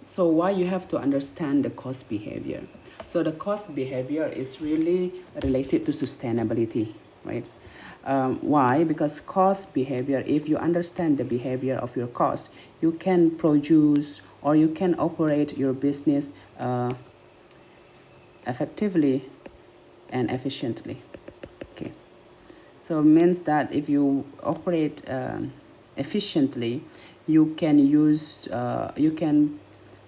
So why you have to understand the cost behavior? So the cost behavior is really related to sustainability, right? Why? Because cost behavior, if you understand the behavior of your cost, you can produce or you can operate your business effectively and efficiently. Okay. So it means that if you operate efficiently, you can use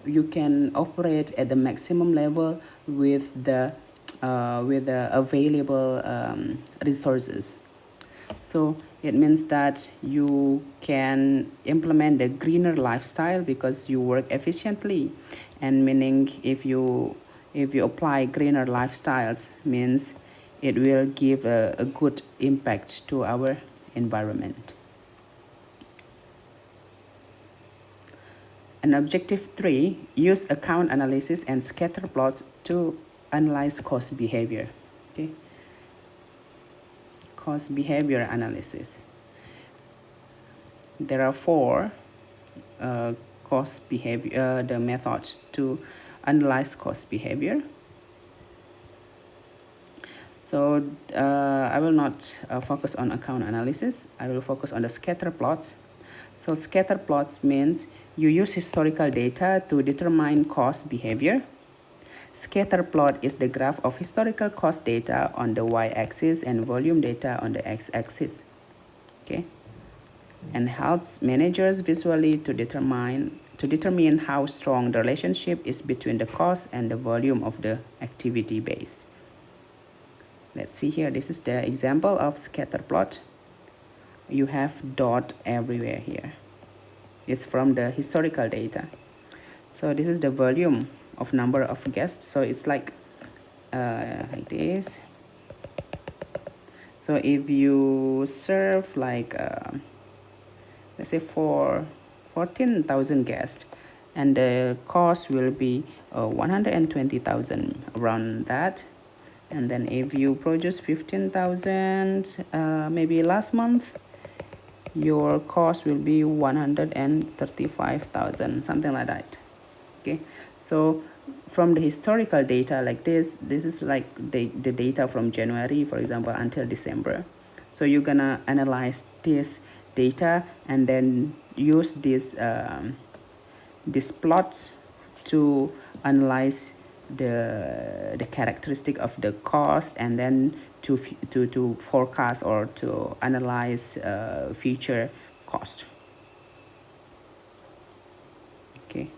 you can operate at the maximum level with the available resources. So it means that you can implement a greener lifestyle because you work efficiently, and meaning if you apply greener lifestyles means it will give a good impact to our environment. And objective 3, use account analysis and scatter plots to analyze cost behavior. Okay, cost behavior analysis. There are 4 cost behavior, the methods to analyze cost behavior. So I will not focus on account analysis. I will focus on the scatter plots. So scatter plots means you use historical data to determine cost behavior. Scatter plot is the graph of historical cost data on the y-axis and volume data on the x-axis. Okay, and helps managers visually to determine how strong the relationship is between the cost and the volume of the activity base. Let's see here. This is the example of scatter plot. You have dot everywhere here. It's from the historical data. So this is the volume of number of guests. So it's like this. So if you serve like let's say for 14,000 guests, and the cost will be 120,000 around that. And then if you produce 15,000 maybe last month, your cost will be 135,000, something like that. Okay, so from the historical data like this is like the data from January, for example, until December. So you're gonna analyze this data and then use this plots to analyze the characteristic of the cost, and then to forecast or to analyze future cost. Okay.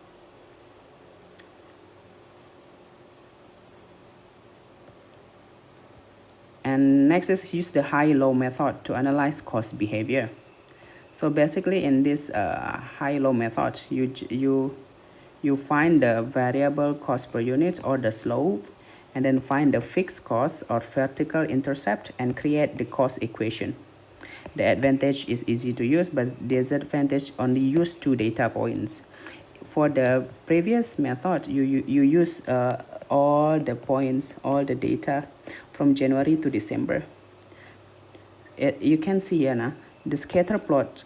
And next is use the high-low method to analyze cost behavior. So basically in this high-low method, you find the variable cost per unit or the slope, and then find the fixed cost or vertical intercept and create the cost equation. The advantage is easy to use, but the disadvantage only use 2 data points. For the previous method, you use all the points, all the data from January to December. You can see here now the scatter plot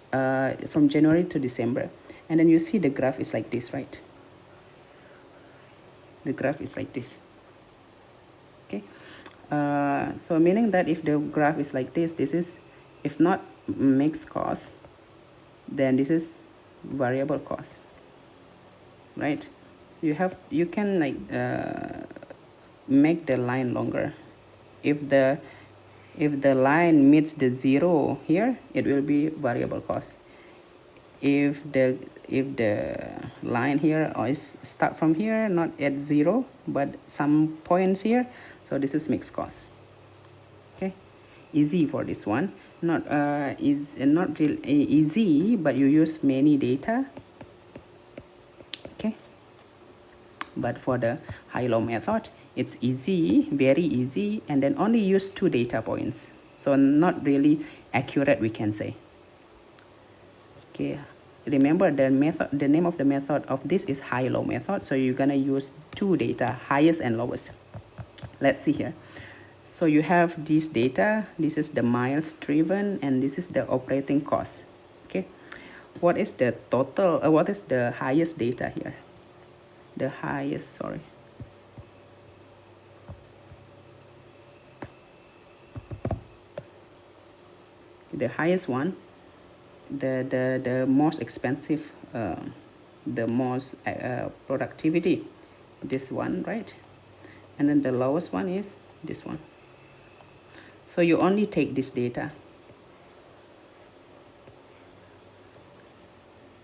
from January to December, and then you see the graph is like this, right? The graph is like this. Okay, so meaning that if the graph is like this is, if not mixed cost, then this is variable cost, right? You can like make the line longer. If the line meets the 0 here, it will be variable cost. If the line here is start from here, not at 0 but some points here, so this is mixed cost. Okay, easy for this one. Not not real easy, but you use many data. Okay, but for the high-low method, it's easy, very easy, and then only use 2 data points, so not really accurate, we can say. Okay, remember the method, the name of the method of this is high-low method, so you're gonna use 2 data, highest and lowest. Let's see here. So you have this data, this is the miles driven, and this is the operating cost. Okay, what is the total, what is the highest data here? the highest, sorry. The highest one, the most expensive, the most productivity, this one, right? And then the lowest one is this one. So you only take this data.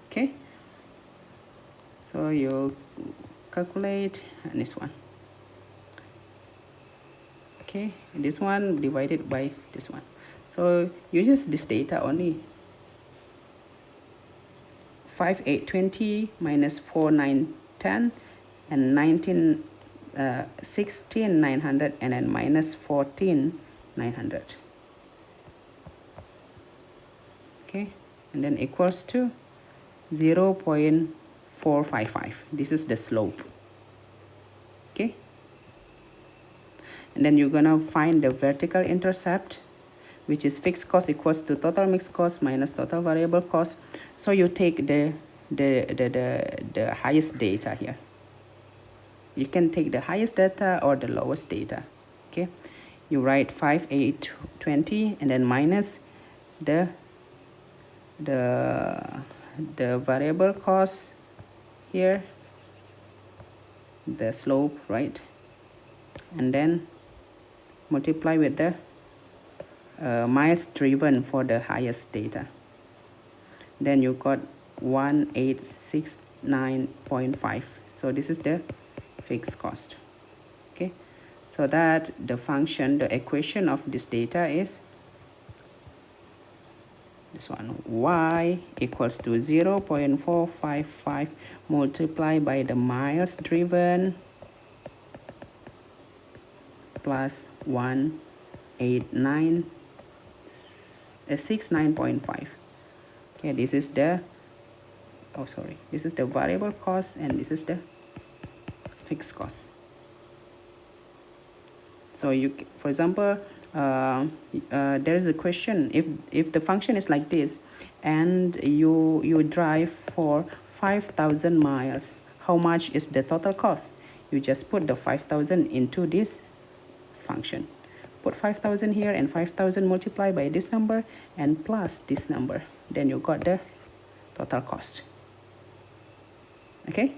Okay, so you calculate, and this one. Okay, this one divided by this one. So you use this data only. 5820 minus 4910 and 19 16900 and then minus 14900. Okay, and then equals to 0.455. This is the slope. Okay, and then you're gonna find the vertical intercept, which is fixed cost equals to total mixed cost minus total variable cost. So you take the highest data here. You can take the highest data or the lowest data. Okay, you write 5820 and then minus the variable cost here, the slope, right? And then multiply with the miles driven for the highest data. Then you got 1869.5. So this is the fixed cost. Okay, so that the function, the equation of this data is this one, y equals to 0.455 multiplied by the miles driven plus 189.69.5. Okay, this is the, oh sorry, this is the variable cost and this is the fixed cost. So you, for example, there is a question, if the function is like this and you drive for 5,000 miles, how much is the total cost? You just put the 5,000 into this function. Put 5,000 here and 5,000 multiplied by this number and plus this number. Then you got the total cost. Okay?